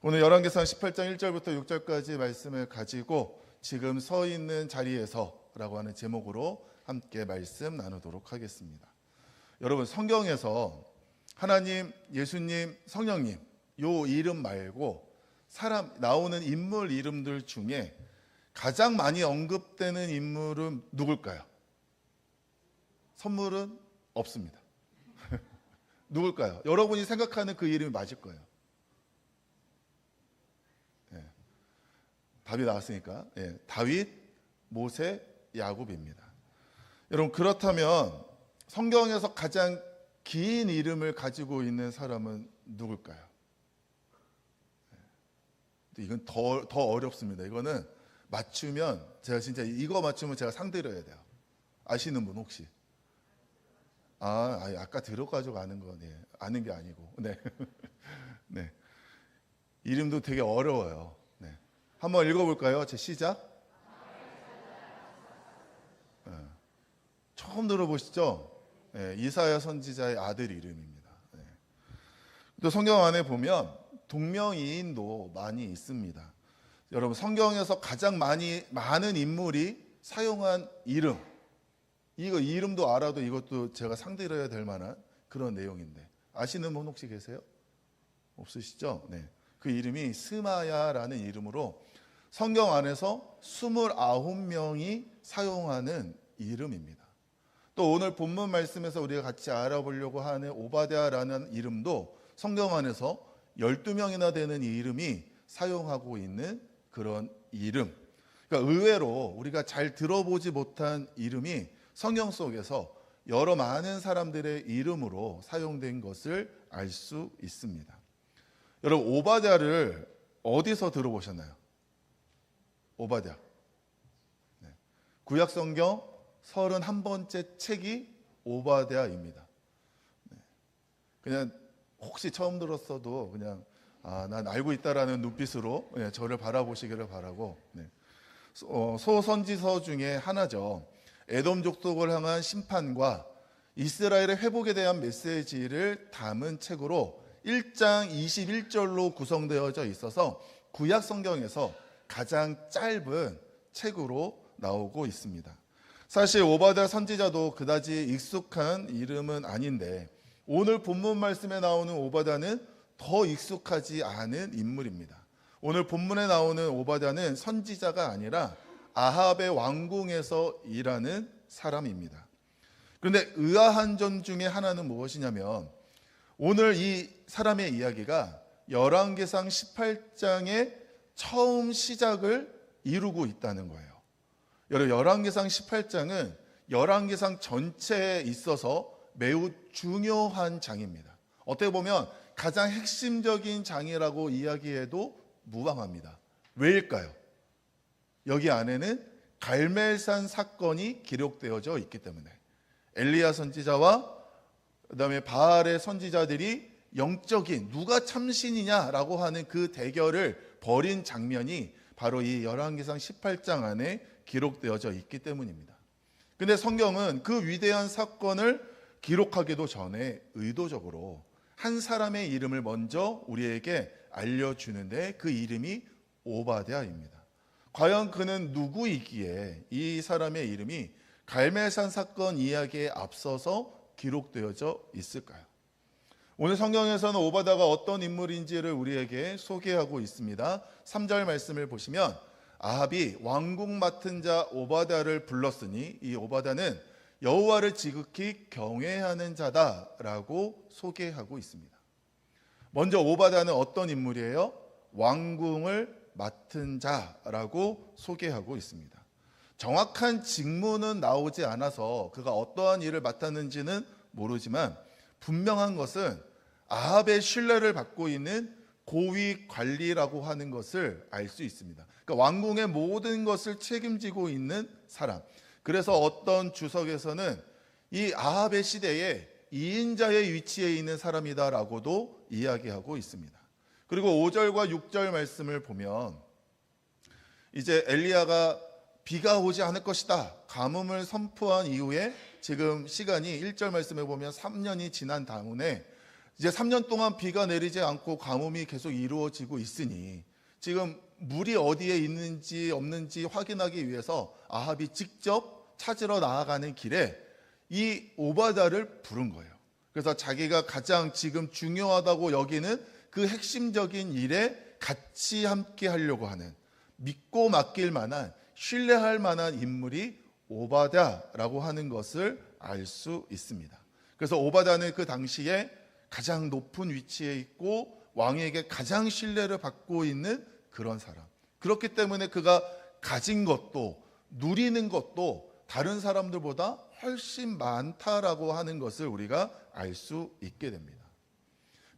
오늘 열왕기상 18장 1절부터 6절까지 말씀을 가지고 지금 서 있는 자리에서라고 하는 제목으로 함께 말씀 나누도록 하겠습니다. 여러분, 성경에서 하나님, 예수님, 성령님 요 이름 말고 사람 나오는 인물 이름들 중에 가장 많이 언급되는 인물은 누굴까요? 선물은 없습니다. 누굴까요? 여러분이 생각하는 그 이름이 맞을 거예요. 답이 나왔으니까 다윗, 모세, 야곱입니다. 여러분, 그렇다면 성경에서 가장 긴 이름을 가지고 있는 사람은 누굴까요? 이건 더 어렵습니다. 이거는 맞추면 제가 진짜 이거 맞추면 제가 상 드려야 돼요. 아시는 분 혹시? 아까 들어가지고 아는 거, 아는 게 아니고, 네, 이름도 되게 어려워요. 한번 읽어볼까요? 제 시작. 처음 들어보시죠? 이사야 선지자의 아들 이름입니다. 또 성경 안에 보면 동명이인도 많이 있습니다. 여러분, 성경에서 가장 많은 인물이 사용한 이름, 이거 이름도 알아도 이것도 제가 상드려야 될 만한 그런 내용인데 아시는 분 혹시 계세요? 없으시죠? 네. 그 이름이 스마야라는 이름으로 성경 안에서 29명이 사용하는 이름입니다. 또 오늘 본문 말씀에서 우리가 같이 알아보려고 하는 오바댜라는 이름도 성경 안에서 12명이나 되는 이 이름이 사용하고 있는 그런 이름. 그러니까 의외로 우리가 잘 들어보지 못한 이름이 성경 속에서 여러 많은 사람들의 이름으로 사용된 것을 알 수 있습니다. 여러분, 오바댜를 어디서 들어보셨나요? 오바댜. 구약성경 31번째 책이 오바댜입니다. 그냥 혹시 처음 들었어도 그냥 난 알고 있다라는 눈빛으로 저를 바라보시기를 바라고, 소선지서 중에 하나죠. 에돔 족속을 향한 심판과 이스라엘의 회복에 대한 메시지를 담은 책으로 1장 21절로 구성되어져 있어서 구약 성경에서 가장 짧은 책으로 나오고 있습니다. 사실 오바댜 선지자도 그다지 익숙한 이름은 아닌데 오늘 본문 말씀에 나오는 오바댜는 더 익숙하지 않은 인물입니다. 오늘 본문에 나오는 오바댜는 선지자가 아니라 아합의 왕궁에서 일하는 사람입니다. 그런데 의아한 점 중에 하나는 무엇이냐면 오늘 이 사람의 이야기가 열왕기상 18장의 처음 시작을 이루고 있다는 거예요. 여러분, 열왕기상 18장은 열왕기상 전체에 있어서 매우 중요한 장입니다. 어떻게 보면 가장 핵심적인 장이라고 이야기해도 무방합니다. 왜일까요? 여기 안에는 갈멜산 사건이 기록되어져 있기 때문에 엘리야 선지자와 그다음에 바알의 선지자들이 영적인 누가 참신이냐라고 하는 그 대결을 벌인 장면이 바로 이 열왕기상 18장 안에 기록되어져 있기 때문입니다. 근데 성경은 그 위대한 사건을 기록하기도 전에 의도적으로 한 사람의 이름을 먼저 우리에게 알려주는데 그 이름이 오바댜입니다. 과연 그는 누구이기에 이 사람의 이름이 갈멜산 사건 이야기에 앞서서 기록되어져 있을까요? 오늘 성경에서는 오바댜가 어떤 인물인지를 우리에게 소개하고 있습니다. 3절 말씀을 보시면 아합이 왕궁 맡은 자 오바댜를 불렀으니 이 오바댜는 여호와를 지극히 경외하는 자다라고 소개하고 있습니다. 먼저 오바댜는 어떤 인물이에요? 왕궁을 맡은 자라고 소개하고 있습니다. 정확한 직무는 나오지 않아서 그가 어떠한 일을 맡았는지는 모르지만 분명한 것은 아합의 신뢰를 받고 있는 고위 관리라고 하는 것을 알 수 있습니다. 그러니까 왕궁의 모든 것을 책임지고 있는 사람. 그래서 어떤 주석에서는 이 아합의 시대에 2인자의 위치에 있는 사람이다라고도 이야기하고 있습니다. 그리고 5절과 6절 말씀을 보면 이제 엘리야가 비가 오지 않을 것이다 가뭄을 선포한 이후에 지금 시간이 1절 말씀에 보면 3년이 지난 다음에 이제 3년 동안 비가 내리지 않고 가뭄이 계속 이루어지고 있으니 지금 물이 어디에 있는지 없는지 확인하기 위해서 아합이 직접 찾으러 나아가는 길에 이 오바다를 부른 거예요. 그래서 자기가 가장 지금 중요하다고 여기는 그 핵심적인 일에 같이 함께 하려고 하는, 믿고 맡길 만한, 신뢰할 만한 인물이 오바다라고 하는 것을 알 수 있습니다. 그래서 오바다는 그 당시에 가장 높은 위치에 있고 왕에게 가장 신뢰를 받고 있는 그런 사람. 그렇기 때문에 그가 가진 것도 누리는 것도 다른 사람들보다 훨씬 많다라고 하는 것을 우리가 알 수 있게 됩니다.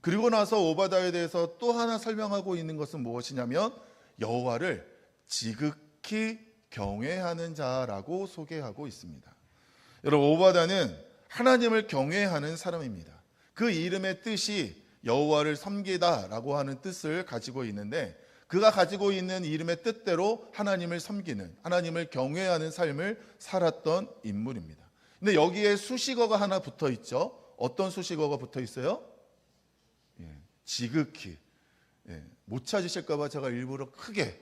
그리고 나서 오바다에 대해서 또 하나 설명하고 있는 것은 무엇이냐면 여호와를 지극히 경외하는 자라고 소개하고 있습니다. 여러분, 오바다는 하나님을 경외하는 사람입니다. 그 이름의 뜻이 여호와를 섬기다라고 하는 뜻을 가지고 있는데, 그가 가지고 있는 이름의 뜻대로 하나님을 섬기는, 하나님을 경외하는 삶을 살았던 인물입니다. 근데 여기에 수식어가 하나 붙어 있죠. 어떤 수식어가 붙어 있어요? 지극히. 못 찾으실까 봐 제가 일부러 크게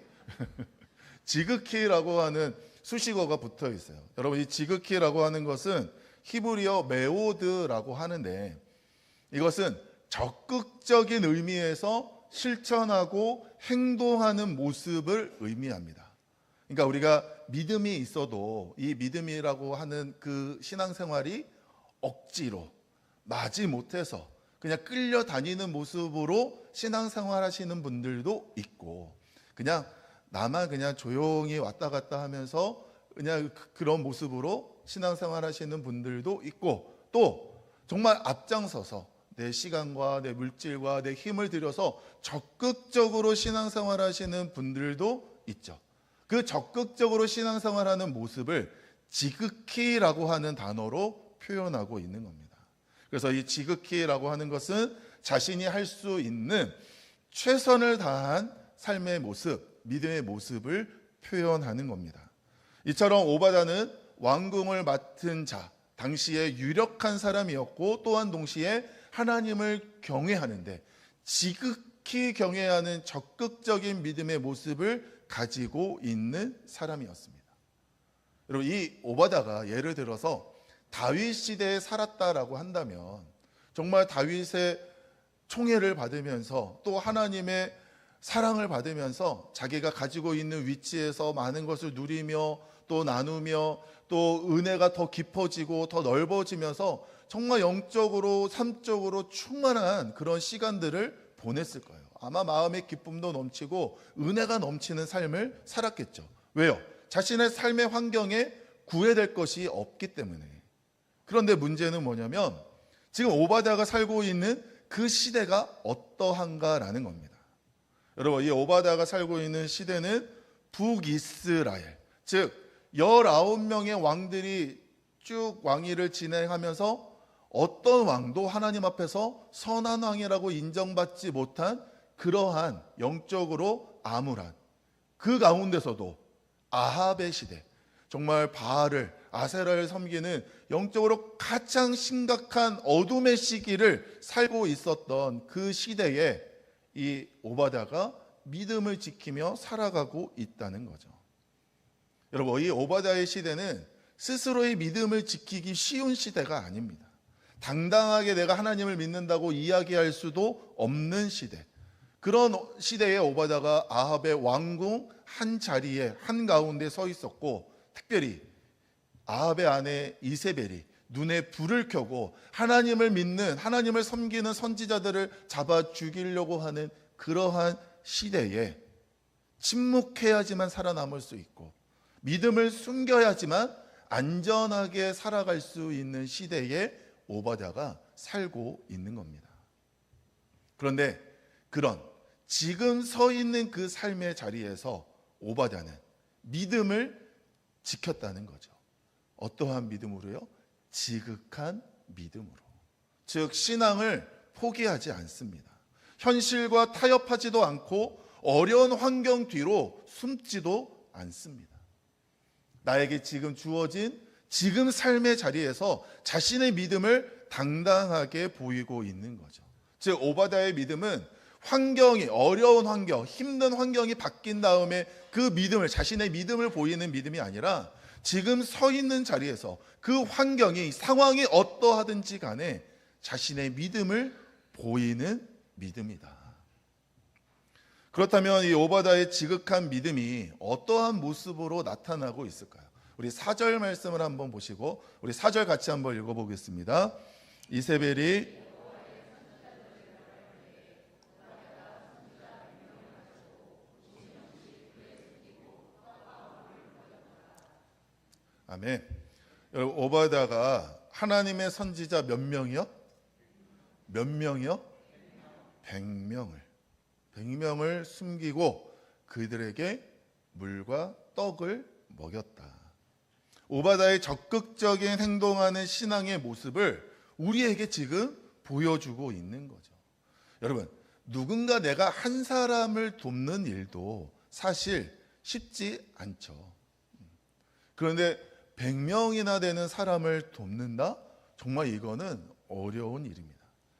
지극히라고 하는 수식어가 붙어 있어요. 여러분, 이 지극히라고 하는 것은 히브리어 메오드라고 하는데, 이것은 적극적인 의미에서 실천하고 행동하는 모습을 의미합니다. 그러니까 우리가 믿음이 있어도 이 믿음이라고 하는 그 신앙생활이 억지로 마지 못해서 그냥 끌려다니는 모습으로 신앙생활 하시는 분들도 있고, 그냥 나만 그냥 조용히 왔다 갔다 하면서 그냥 그런 모습으로 신앙생활 하시는 분들도 있고, 또 정말 앞장서서 내 시간과 내 물질과 내 힘을 들여서 적극적으로 신앙생활 하시는 분들도 있죠. 그 적극적으로 신앙생활하는 모습을 지극히라고 하는 단어로 표현하고 있는 겁니다. 그래서 이 지극히라고 하는 것은 자신이 할 수 있는 최선을 다한 삶의 모습, 믿음의 모습을 표현하는 겁니다. 이처럼 오바다는 왕궁을 맡은 자, 당시에 유력한 사람이었고, 또한 동시에 하나님을 경외하는데 지극히 경외하는 적극적인 믿음의 모습을 가지고 있는 사람이었습니다. 여러분, 이 오바다가 예를 들어서 다윗 시대에 살았다라고 한다면 정말 다윗의 총애를 받으면서 또 하나님의 사랑을 받으면서 자기가 가지고 있는 위치에서 많은 것을 누리며 또 나누며 또 은혜가 더 깊어지고 더 넓어지면서 정말 영적으로 삶적으로 충만한 그런 시간들을 보냈을 거예요. 아마 마음의 기쁨도 넘치고 은혜가 넘치는 삶을 살았겠죠. 왜요? 자신의 삶의 환경에 구애될 것이 없기 때문에. 그런데 문제는 뭐냐면 지금 오바다가 살고 있는 그 시대가 어떠한가라는 겁니다. 여러분, 이 오바다가 살고 있는 시대는 북이스라엘, 즉 19명의 왕들이 쭉 왕위를 진행하면서 어떤 왕도 하나님 앞에서 선한 왕이라고 인정받지 못한 그러한 영적으로 암울한, 그 가운데서도 아합의 시대, 정말 바알을, 아세라를 섬기는 영적으로 가장 심각한 어둠의 시기를 살고 있었던 그 시대에 이 오바다가 믿음을 지키며 살아가고 있다는 거죠. 여러분, 이 오바다의 시대는 스스로의 믿음을 지키기 쉬운 시대가 아닙니다. 당당하게 내가 하나님을 믿는다고 이야기할 수도 없는 시대, 그런 시대에 오바다가 아합의 왕궁 한 자리에 한가운데 서 있었고, 특별히 아합의 아내 이세벨이 눈에 불을 켜고 하나님을 믿는, 하나님을 섬기는 선지자들을 잡아 죽이려고 하는 그러한 시대에 침묵해야지만 살아남을 수 있고 믿음을 숨겨야지만 안전하게 살아갈 수 있는 시대에 오바다가 살고 있는 겁니다. 그런데 그런 지금 서 있는 그 삶의 자리에서 오바다는 믿음을 지켰다는 거죠. 어떠한 믿음으로요? 지극한 믿음으로. 즉 신앙을 포기하지 않습니다. 현실과 타협하지도 않고 어려운 환경 뒤로 숨지도 않습니다. 나에게 지금 주어진 지금 삶의 자리에서 자신의 믿음을 당당하게 보이고 있는 거죠. 즉 오바댜의 믿음은 환경이 어려운 환경, 힘든 환경이 바뀐 다음에 그 믿음을, 자신의 믿음을 보이는 믿음이 아니라 지금 서 있는 자리에서 그 환경이, 상황이 어떠하든지 간에 자신의 믿음을 보이는 믿음이다. 그렇다면 이 오바댜의 지극한 믿음이 어떠한 모습으로 나타나고 있을까요? 우리 4절 말씀을 한번 보시고 우리 4절 같이 한번 읽어보겠습니다. 이세벨이 아멘. 여러분, 오바댜가 하나님의 선지자 몇 명이요? 몇 명이요? 100명을 숨기고 그들에게 물과 떡을 먹였다. 오바댜의 적극적인 행동하는 신앙의 모습을 우리에게 지금 보여주고 있는 거죠. 여러분, 누군가 내가 한 사람을 돕는 일도 사실 쉽지 않죠. 그런데 100명이나 되는 사람을 돕는다? 정말 이거는 어려운 일입니다.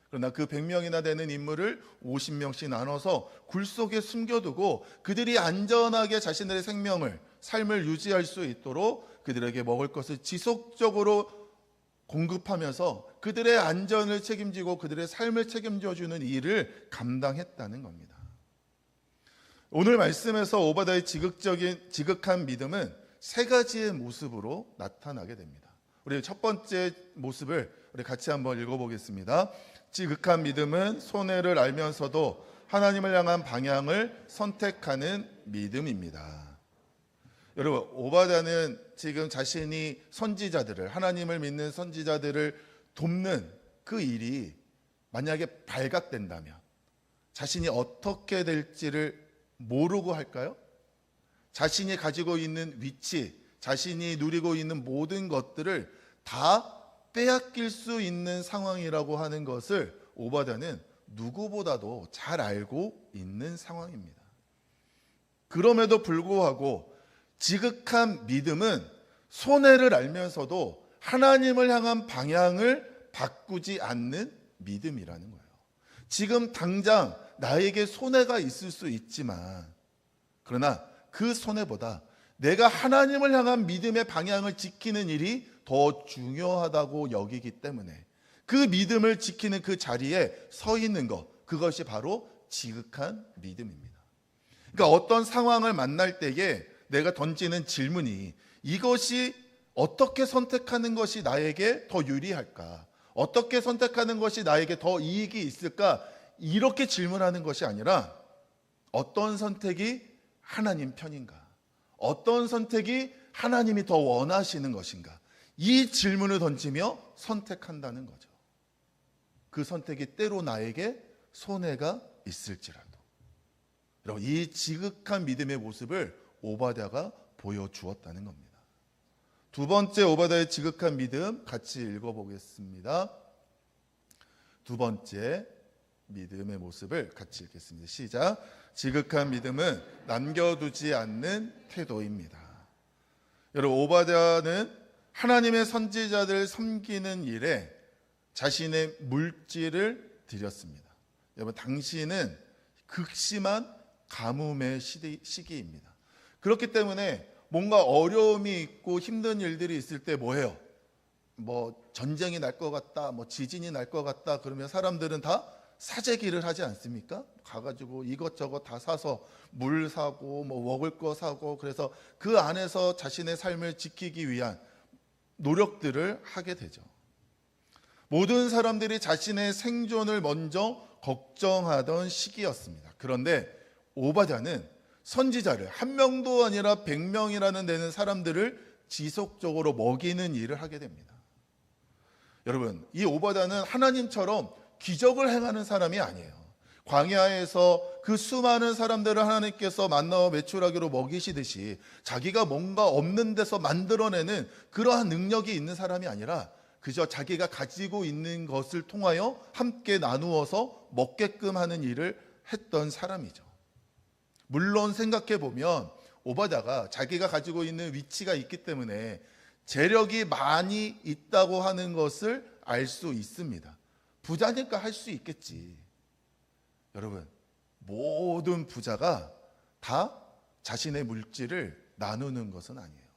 그러나 그 100명이나 되는 인물을 50명씩 나눠서 굴 속에 숨겨두고 그들이 안전하게 자신들의 생명을, 삶을 유지할 수 있도록 그들에게 먹을 것을 지속적으로 공급하면서 그들의 안전을 책임지고 그들의 삶을 책임져주는 일을 감당했다는 겁니다. 오늘 말씀에서 오바댜의 지극한 믿음은 세 가지의 모습으로 나타나게 됩니다. 우리 첫 번째 모습을 우리 같이 한번 읽어보겠습니다. 지극한 믿음은 손해를 알면서도 하나님을 향한 방향을 선택하는 믿음입니다. 여러분, 오바댜는 지금 자신이 선지자들을, 하나님을 믿는 선지자들을 돕는 그 일이 만약에 발각된다면 자신이 어떻게 될지를 모르고 할까요? 자신이 가지고 있는 위치, 자신이 누리고 있는 모든 것들을 다 빼앗길 수 있는 상황이라고 하는 것을 오바댜는 누구보다도 잘 알고 있는 상황입니다. 그럼에도 불구하고 지극한 믿음은 손해를 알면서도 하나님을 향한 방향을 바꾸지 않는 믿음이라는 거예요. 지금 당장 나에게 손해가 있을 수 있지만, 그러나 그 손해보다 내가 하나님을 향한 믿음의 방향을 지키는 일이 더 중요하다고 여기기 때문에 그 믿음을 지키는 그 자리에 서 있는 것, 그것이 바로 지극한 믿음입니다. 그러니까 어떤 상황을 만날 때에 내가 던지는 질문이 이것이 어떻게 선택하는 것이 나에게 더 유리할까? 어떻게 선택하는 것이 나에게 더 이익이 있을까? 이렇게 질문하는 것이 아니라 어떤 선택이 하나님 편인가? 어떤 선택이 하나님이 더 원하시는 것인가? 이 질문을 던지며 선택한다는 거죠. 그 선택이 때로 나에게 손해가 있을지라도. 여러분, 이 지극한 믿음의 모습을 오바댜가 보여주었다는 겁니다. 두 번째 오바댜의 지극한 믿음 같이 읽어보겠습니다. 두 번째 믿음의 모습을 같이 읽겠습니다. 시작. 지극한 믿음은 남겨두지 않는 태도입니다. 여러분, 오바댜는 하나님의 선지자들 섬기는 일에 자신의 물질을 드렸습니다. 여러분, 당시는 극심한 가뭄의 시기입니다. 그렇기 때문에 뭔가 어려움이 있고 힘든 일들이 있을 때 뭐해요? 전쟁이 날 것 같다, 지진이 날 것 같다, 그러면 사람들은 다 사재기를 하지 않습니까? 가가지고 이것저것 다 사서 물 사고 먹을 거 사고, 그래서 그 안에서 자신의 삶을 지키기 위한 노력들을 하게 되죠. 모든 사람들이 자신의 생존을 먼저 걱정하던 시기였습니다. 그런데 오바댜는 선지자를 한 명도 아니라 100명이라는 되는 사람들을 지속적으로 먹이는 일을 하게 됩니다. 여러분, 이 오바댜는 하나님처럼 기적을 행하는 사람이 아니에요. 광야에서 그 수많은 사람들을 하나님께서 만나와 메추라기로 먹이시듯이 자기가 뭔가 없는 데서 만들어내는 그러한 능력이 있는 사람이 아니라 그저 자기가 가지고 있는 것을 통하여 함께 나누어서 먹게끔 하는 일을 했던 사람이죠. 물론 생각해 보면 오바댜가 자기가 가지고 있는 위치가 있기 때문에 재력이 많이 있다고 하는 것을 알 수 있습니다. 부자니까 할 수 있겠지. 여러분, 모든 부자가 다 자신의 물질을 나누는 것은 아니에요.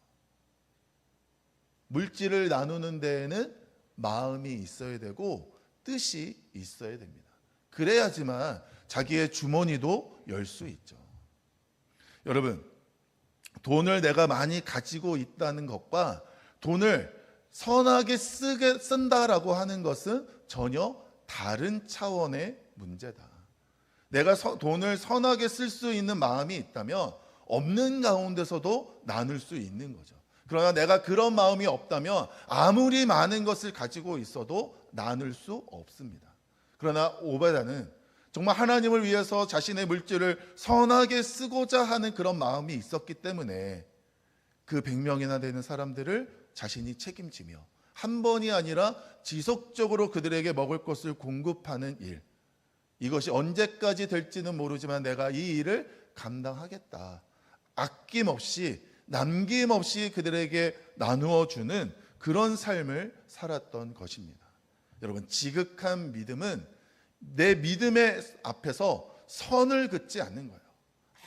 물질을 나누는 데에는 마음이 있어야 되고 뜻이 있어야 됩니다. 그래야지만 자기의 주머니도 열 수 있죠. 여러분, 돈을 내가 많이 가지고 있다는 것과 돈을 선하게 쓴다라고 하는 것은 전혀 다른 차원의 문제다. 내가 돈을 선하게 쓸 수 있는 마음이 있다면 없는 가운데서도 나눌 수 있는 거죠. 그러나 내가 그런 마음이 없다면 아무리 많은 것을 가지고 있어도 나눌 수 없습니다. 그러나 오바다는 정말 하나님을 위해서 자신의 물질을 선하게 쓰고자 하는 그런 마음이 있었기 때문에 그 100명이나 되는 사람들을 자신이 책임지며 한 번이 아니라 지속적으로 그들에게 먹을 것을 공급하는 일, 이것이 언제까지 될지는 모르지만 내가 이 일을 감당하겠다, 아낌없이 남김없이 그들에게 나누어 주는 그런 삶을 살았던 것입니다. 여러분, 지극한 믿음은 내 믿음의 앞에서 선을 긋지 않는 거예요.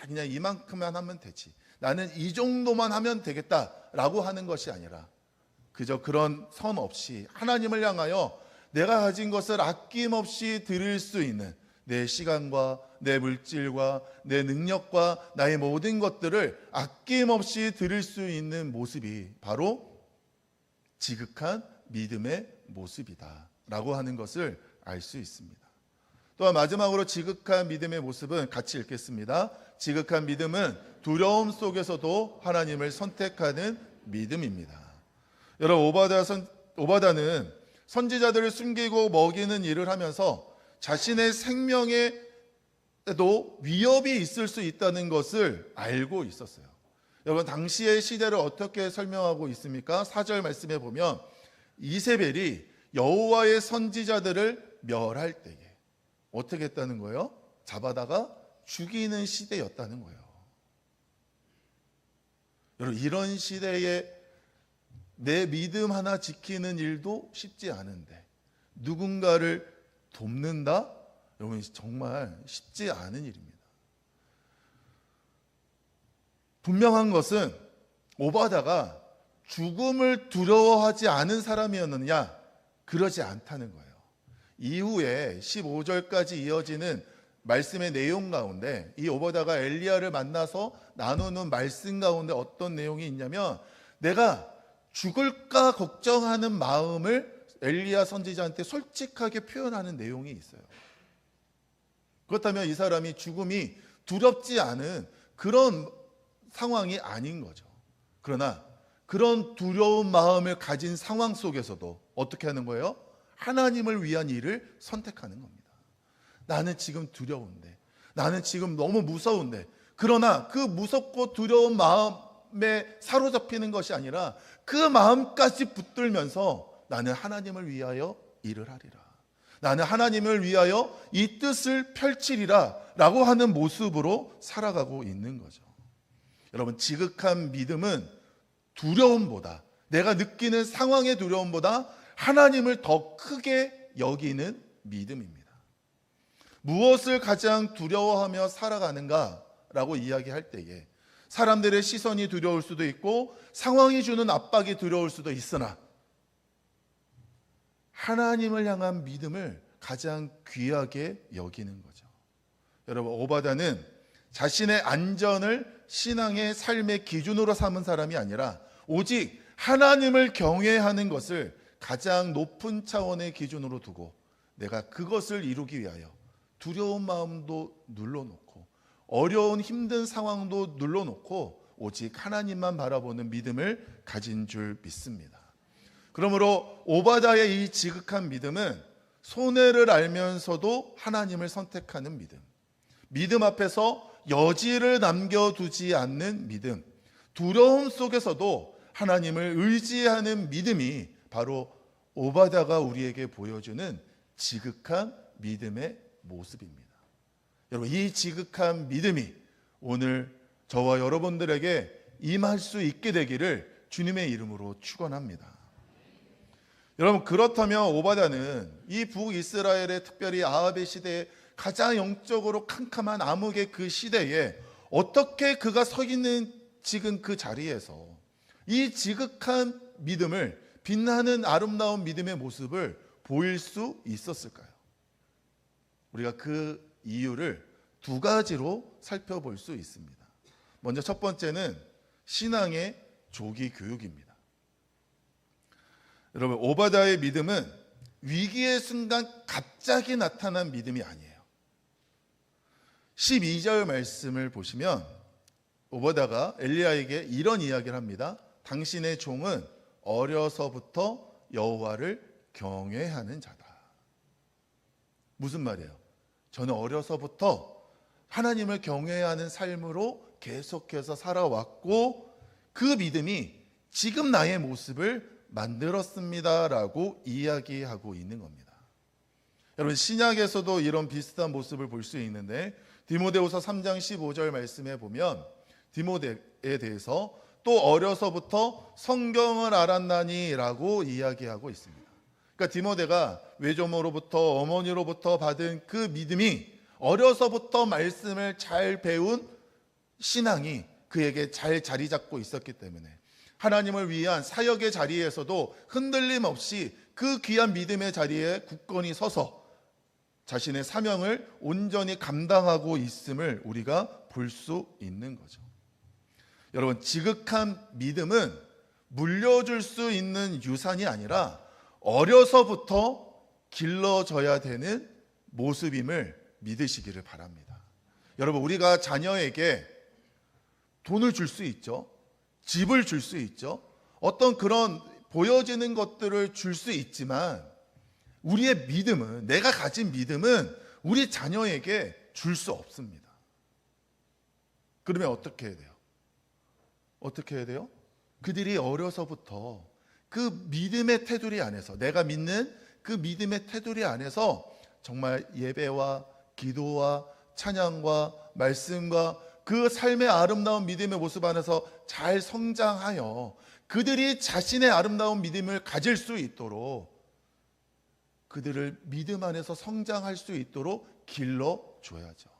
그냥 이만큼만 하면 되지, 나는 이 정도만 하면 되겠다라고 하는 것이 아니라 그저 그런 선 없이 하나님을 향하여 내가 가진 것을 아낌없이 드릴 수 있는 내 시간과 내 물질과 내 능력과 나의 모든 것들을 아낌없이 드릴 수 있는 모습이 바로 지극한 믿음의 모습이다 라고 하는 것을 알 수 있습니다. 또한 마지막으로 지극한 믿음의 모습은 같이 읽겠습니다. 지극한 믿음은 두려움 속에서도 하나님을 선택하는 믿음입니다. 여러분, 오바다는 선지자들을 숨기고 먹이는 일을 하면서 자신의 생명에도 위협이 있을 수 있다는 것을 알고 있었어요. 여러분, 당시의 시대를 어떻게 설명하고 있습니까? 4절 말씀에 보면 이세벨이 여호와의 선지자들을 멸할 때에 어떻게 했다는 거예요? 잡아다가 죽이는 시대였다는 거예요. 여러분, 이런 시대에 내 믿음 하나 지키는 일도 쉽지 않은데 누군가를 돕는다? 여러분, 정말 쉽지 않은 일입니다. 분명한 것은 오바다가 죽음을 두려워하지 않은 사람이었느냐? 그러지 않다는 거예요. 이후에 15절까지 이어지는 말씀의 내용 가운데 이 오바다가 엘리야를 만나서 나누는 말씀 가운데 어떤 내용이 있냐면, 내가 죽을까 걱정하는 마음을 엘리야 선지자한테 솔직하게 표현하는 내용이 있어요. 그렇다면 이 사람이 죽음이 두렵지 않은 그런 상황이 아닌 거죠. 그러나 그런 두려운 마음을 가진 상황 속에서도 어떻게 하는 거예요? 하나님을 위한 일을 선택하는 겁니다. 나는 지금 두려운데, 나는 지금 너무 무서운데, 그러나 그 무섭고 두려운 마음에 사로잡히는 것이 아니라 그 마음까지 붙들면서 나는 하나님을 위하여 일을 하리라, 나는 하나님을 위하여 이 뜻을 펼치리라 라고 하는 모습으로 살아가고 있는 거죠. 여러분, 지극한 믿음은 두려움보다, 내가 느끼는 상황의 두려움보다 하나님을 더 크게 여기는 믿음입니다. 무엇을 가장 두려워하며 살아가는가라고 이야기할 때에 사람들의 시선이 두려울 수도 있고 상황이 주는 압박이 두려울 수도 있으나 하나님을 향한 믿음을 가장 귀하게 여기는 거죠. 여러분, 오바다는 자신의 안전을 신앙의 삶의 기준으로 삼은 사람이 아니라 오직 하나님을 경외하는 것을 가장 높은 차원의 기준으로 두고 내가 그것을 이루기 위하여 두려운 마음도 눌러놓고 어려운 힘든 상황도 눌러놓고 오직 하나님만 바라보는 믿음을 가진 줄 믿습니다. 그러므로 오바다의 이 지극한 믿음은 손해를 알면서도 하나님을 선택하는 믿음, 믿음 앞에서 여지를 남겨두지 않는 믿음, 두려움 속에서도 하나님을 의지하는 믿음이 바로 오바다가 우리에게 보여주는 지극한 믿음의 모습입니다. 여러분, 이 지극한 믿음이 오늘 저와 여러분들에게 임할 수 있게 되기를 주님의 이름으로 축원합니다. 여러분, 그렇다면 오바다는 이 북이스라엘의 특별히 아합의 시대에 가장 영적으로 캄캄한 암흑의 그 시대에 어떻게 그가 서 있는 지금 그 자리에서 이 지극한 믿음을, 빛나는 아름다운 믿음의 모습을 보일 수 있었을까요? 우리가 그 이유를 두 가지로 살펴볼 수 있습니다. 먼저 첫 번째는 신앙의 조기 교육입니다. 여러분, 오바댜의 믿음은 위기의 순간 갑자기 나타난 믿음이 아니에요. 12절 말씀을 보시면 오바댜가 엘리야에게 이런 이야기를 합니다. 당신의 종은 어려서부터 여호와를 경외하는 자다. 무슨 말이에요? 저는 어려서부터 하나님을 경외하는 삶으로 계속해서 살아왔고 그 믿음이 지금 나의 모습을 만들었습니다라고 이야기하고 있는 겁니다. 여러분, 신약에서도 이런 비슷한 모습을 볼 수 있는데 디모데후서 3장 15절 말씀에 보면 디모데에 대해서 또 어려서부터 성경을 알았나니라고 이야기하고 있습니다. 그러니까 디모데가 외조모로부터 어머니로부터 받은 그 믿음이 어려서부터 말씀을 잘 배운 신앙이 그에게 잘 자리 잡고 있었기 때문에 하나님을 위한 사역의 자리에서도 흔들림 없이 그 귀한 믿음의 자리에 굳건히 서서 자신의 사명을 온전히 감당하고 있음을 우리가 볼 수 있는 거죠. 여러분, 지극한 믿음은 물려줄 수 있는 유산이 아니라 어려서부터 길러져야 되는 모습임을 믿으시기를 바랍니다. 여러분, 우리가 자녀에게 돈을 줄 수 있죠. 집을 줄 수 있죠. 어떤 그런 보여지는 것들을 줄 수 있지만 우리의 믿음은, 내가 가진 믿음은 우리 자녀에게 줄 수 없습니다. 그러면 어떻게 해야 돼요? 어떻게 해야 돼요? 그들이 어려서부터 그 믿음의 테두리 안에서, 내가 믿는 그 믿음의 테두리 안에서 정말 예배와 기도와 찬양과 말씀과 그 삶의 아름다운 믿음의 모습 안에서 잘 성장하여 그들이 자신의 아름다운 믿음을 가질 수 있도록, 그들을 믿음 안에서 성장할 수 있도록 길러줘야죠.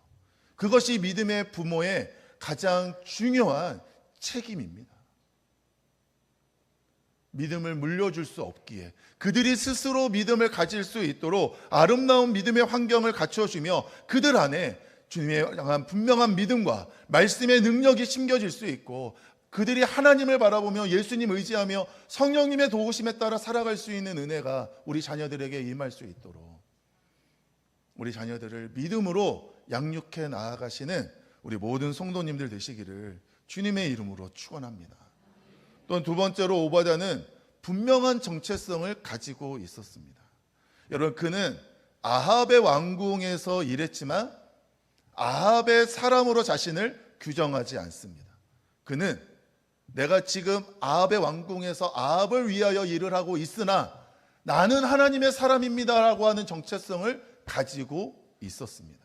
그것이 믿음의 부모의 가장 중요한 책임입니다. 믿음을 물려줄 수 없기에 그들이 스스로 믿음을 가질 수 있도록 아름다운 믿음의 환경을 갖춰주며 그들 안에 주님에 향한 분명한 믿음과 말씀의 능력이 심겨질 수 있고 그들이 하나님을 바라보며 예수님 의지하며 성령님의 도우심에 따라 살아갈 수 있는 은혜가 우리 자녀들에게 임할 수 있도록 우리 자녀들을 믿음으로 양육해 나아가시는 우리 모든 성도님들 되시기를 주님의 이름으로 축원합니다. 또한 두 번째로 오바댜는 분명한 정체성을 가지고 있었습니다. 여러분, 그는 아합의 왕궁에서 일했지만 아합의 사람으로 자신을 규정하지 않습니다. 그는 내가 지금 아합의 왕궁에서 아합을 위하여 일을 하고 있으나 나는 하나님의 사람입니다라고 하는 정체성을 가지고 있었습니다.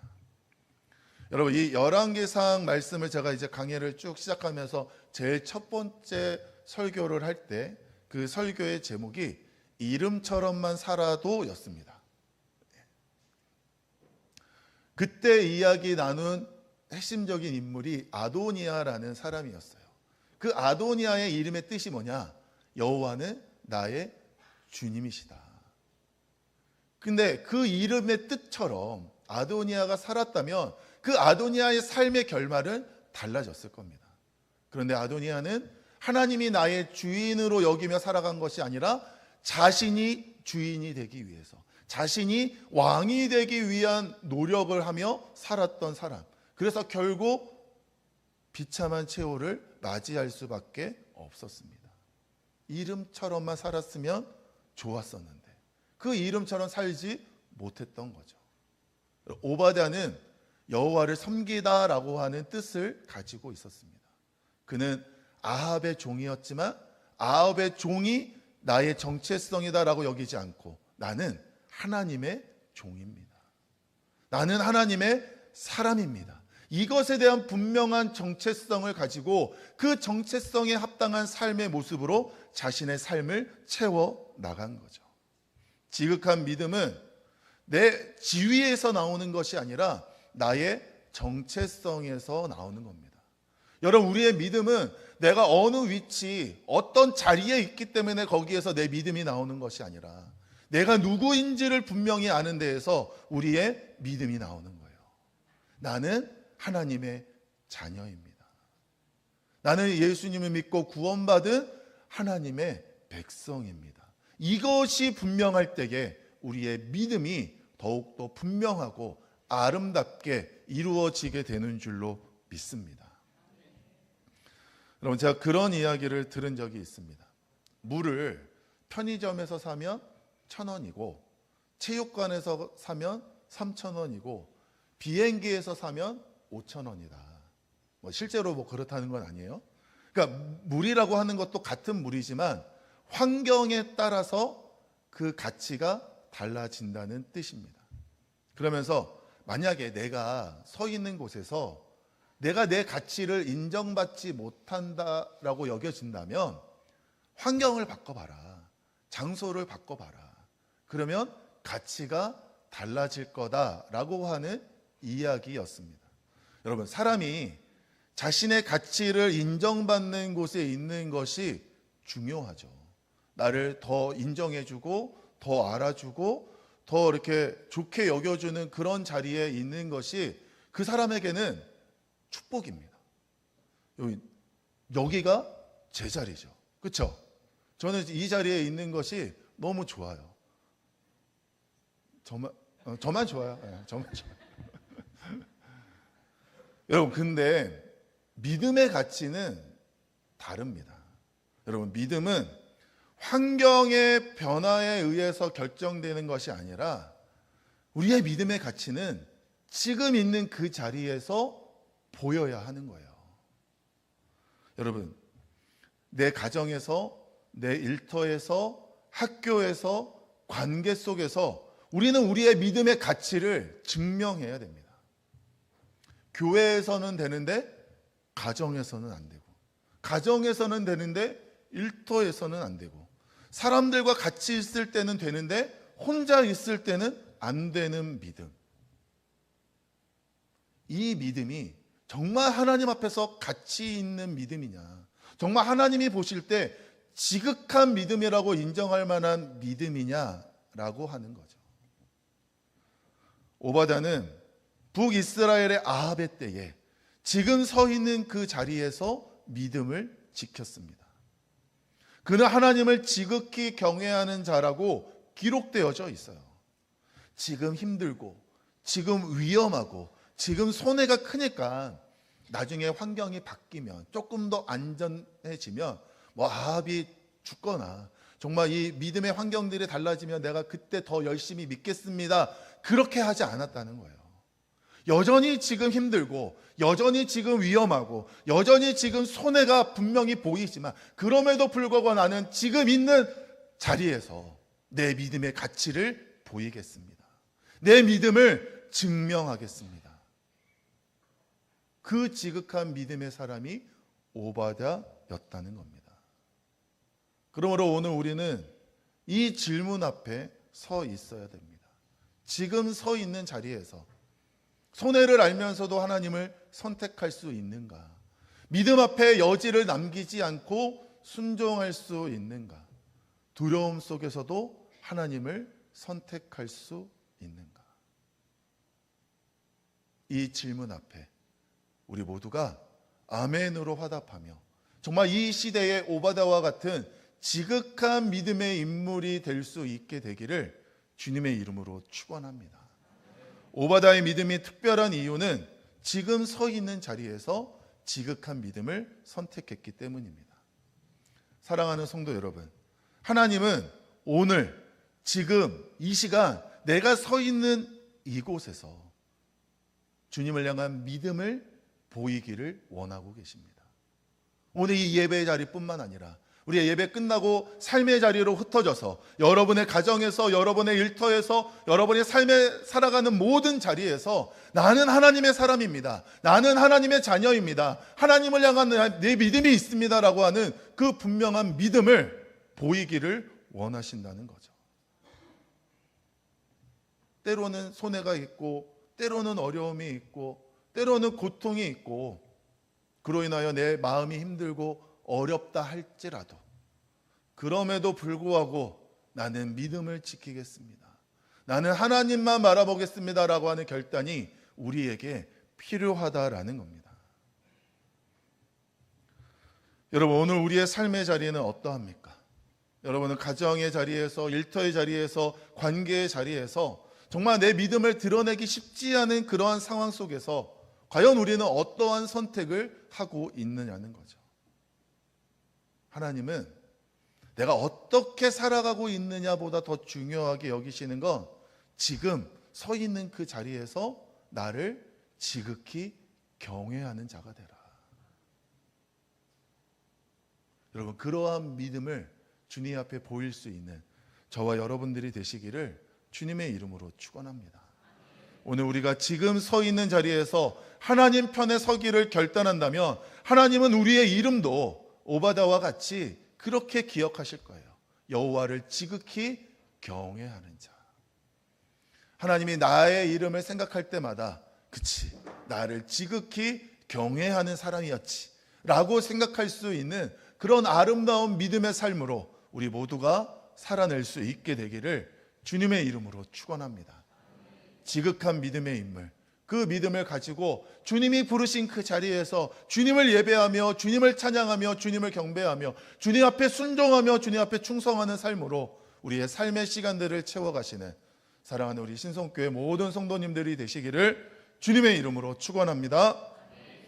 여러분, 이 열왕기상 말씀을 제가 이제 강의를 쭉 시작하면서 제일 첫 번째 설교를 할 때 그 설교의 제목이 이름처럼만 살아도 였습니다. 그때 이야기 나눈 핵심적인 인물이 아도니아라는 사람이었어요. 그 아도니아의 이름의 뜻이 뭐냐? 여호와는 나의 주님이시다. 근데 그 이름의 뜻처럼 아도니아가 살았다면 그 아도니아의 삶의 결말은 달라졌을 겁니다. 그런데 아도니아는 하나님이 나의 주인으로 여기며 살아간 것이 아니라 자신이 주인이 되기 위해서, 자신이 왕이 되기 위한 노력을 하며 살았던 사람. 그래서 결국 비참한 최후를 맞이할 수밖에 없었습니다. 이름처럼만 살았으면 좋았었는데 그 이름처럼 살지 못했던 거죠. 오바댜는 여호와를 섬기다라고 하는 뜻을 가지고 있었습니다. 그는 아합의 종이었지만 아합의 종이 나의 정체성이다라고 여기지 않고 나는 하나님의 종입니다. 나는 하나님의 사람입니다. 이것에 대한 분명한 정체성을 가지고 그 정체성에 합당한 삶의 모습으로 자신의 삶을 채워 나간 거죠. 지극한 믿음은 내 지위에서 나오는 것이 아니라 나의 정체성에서 나오는 겁니다. 여러분, 우리의 믿음은 내가 어느 위치, 어떤 자리에 있기 때문에 거기에서 내 믿음이 나오는 것이 아니라 내가 누구인지를 분명히 아는 데에서 우리의 믿음이 나오는 거예요. 나는 하나님의 자녀입니다. 나는 예수님을 믿고 구원받은 하나님의 백성입니다. 이것이 분명할 때에 우리의 믿음이 더욱더 분명하고 아름답게 이루어지게 되는 줄로 믿습니다. 여러분, 제가 그런 이야기를 들은 적이 있습니다. 물을 편의점에서 사면 1,000원이고 체육관에서 사면 3,000원이고 비행기에서 사면 5,000원이다. 실제로 그렇다는 건 아니에요. 그러니까 물이라고 하는 것도 같은 물이지만 환경에 따라서 그 가치가 달라진다는 뜻입니다. 그러면서 만약에 내가 서 있는 곳에서 내가 내 가치를 인정받지 못한다라고 여겨진다면 환경을 바꿔봐라. 장소를 바꿔봐라. 그러면 가치가 달라질 거다라고 하는 이야기였습니다. 여러분, 사람이 자신의 가치를 인정받는 곳에 있는 것이 중요하죠. 나를 더 인정해주고 더 알아주고 더 이렇게 좋게 여겨주는 그런 자리에 있는 것이 그 사람에게는 축복입니다. 여기가 제 자리죠. 그렇죠? 저는 이 자리에 있는 것이 너무 좋아요. 저만 좋아요. 네, 저만 좋아요. 여러분, 근데 믿음의 가치는 다릅니다. 여러분, 믿음은 환경의 변화에 의해서 결정되는 것이 아니라 우리의 믿음의 가치는 지금 있는 그 자리에서 보여야 하는 거예요. 여러분, 내 가정에서, 내 일터에서, 학교에서, 관계 속에서 우리는 우리의 믿음의 가치를 증명해야 됩니다. 교회에서는 되는데 가정에서는 안 되고, 가정에서는 되는데 일터에서는 안 되고, 사람들과 같이 있을 때는 되는데 혼자 있을 때는 안 되는 믿음. 이 믿음이 정말 하나님 앞에서 가치 있는 믿음이냐, 정말 하나님이 보실 때 지극한 믿음이라고 인정할 만한 믿음이냐라고 하는 거죠. 오바댜는 북이스라엘의 아합의 때에 지금 서 있는 그 자리에서 믿음을 지켰습니다. 그는 하나님을 지극히 경외하는 자라고 기록되어져 있어요. 지금 힘들고, 지금 위험하고, 지금 손해가 크니까 나중에 환경이 바뀌면, 조금 더 안전해지면 아합이 죽거나 정말 이 믿음의 환경들이 달라지면 내가 그때 더 열심히 믿겠습니다. 그렇게 하지 않았다는 거예요. 여전히 지금 힘들고, 여전히 지금 위험하고, 여전히 지금 손해가 분명히 보이지만 그럼에도 불구하고 나는 지금 있는 자리에서 내 믿음의 가치를 보이겠습니다. 내 믿음을 증명하겠습니다. 그 지극한 믿음의 사람이 오바댜였다는 겁니다. 그러므로 오늘 우리는 이 질문 앞에 서 있어야 됩니다. 지금 서 있는 자리에서 손해를 알면서도 하나님을 선택할 수 있는가? 믿음 앞에 여지를 남기지 않고 순종할 수 있는가? 두려움 속에서도 하나님을 선택할 수 있는가? 이 질문 앞에 우리 모두가 아멘으로 화답하며 정말 이 시대의 오바댜와 같은 지극한 믿음의 인물이 될 수 있게 되기를 주님의 이름으로 축원합니다. 오바댜의 믿음이 특별한 이유는 지금 서 있는 자리에서 지극한 믿음을 선택했기 때문입니다. 사랑하는 성도 여러분, 하나님은 오늘 지금 이 시간 내가 서 있는 이곳에서 주님을 향한 믿음을 보이기를 원하고 계십니다. 오늘 이 예배의 자리뿐만 아니라 우리의 예배 끝나고 삶의 자리로 흩어져서 여러분의 가정에서, 여러분의 일터에서, 여러분의 삶에 살아가는 모든 자리에서 나는 하나님의 사람입니다. 나는 하나님의 자녀입니다. 하나님을 향한 내 믿음이 있습니다라고 하는 그 분명한 믿음을 보이기를 원하신다는 거죠. 때로는 손해가 있고 때로는 어려움이 있고 때로는 고통이 있고 그로 인하여 내 마음이 힘들고 어렵다 할지라도 그럼에도 불구하고 나는 믿음을 지키겠습니다. 나는 하나님만 바라보겠습니다라고 하는 결단이 우리에게 필요하다라는 겁니다. 여러분, 오늘 우리의 삶의 자리는 어떠합니까? 여러분은 가정의 자리에서, 일터의 자리에서, 관계의 자리에서 정말 내 믿음을 드러내기 쉽지 않은 그러한 상황 속에서 과연 우리는 어떠한 선택을 하고 있느냐는 거죠. 하나님은 내가 어떻게 살아가고 있느냐보다 더 중요하게 여기시는 건 지금 서 있는 그 자리에서 나를 지극히 경외하는 자가 되라. 여러분, 그러한 믿음을 주님 앞에 보일 수 있는 저와 여러분들이 되시기를 주님의 이름으로 축원합니다. 오늘 우리가 지금 서 있는 자리에서 하나님 편에 서기를 결단한다면 하나님은 우리의 이름도 오바다와 같이 그렇게 기억하실 거예요. 여호와를 지극히 경외하는 자. 하나님이 나의 이름을 생각할 때마다 그치, 나를 지극히 경외하는 사람이었지 라고 생각할 수 있는 그런 아름다운 믿음의 삶으로 우리 모두가 살아낼 수 있게 되기를 주님의 이름으로 축원합니다. 지극한 믿음의 인물, 그 믿음을 가지고 주님이 부르신 그 자리에서 주님을 예배하며 주님을 찬양하며 주님을 경배하며 주님 앞에 순종하며 주님 앞에 충성하는 삶으로 우리의 삶의 시간들을 채워가시는 사랑하는 우리 신성교회 모든 성도님들이 되시기를 주님의 이름으로 축원합니다.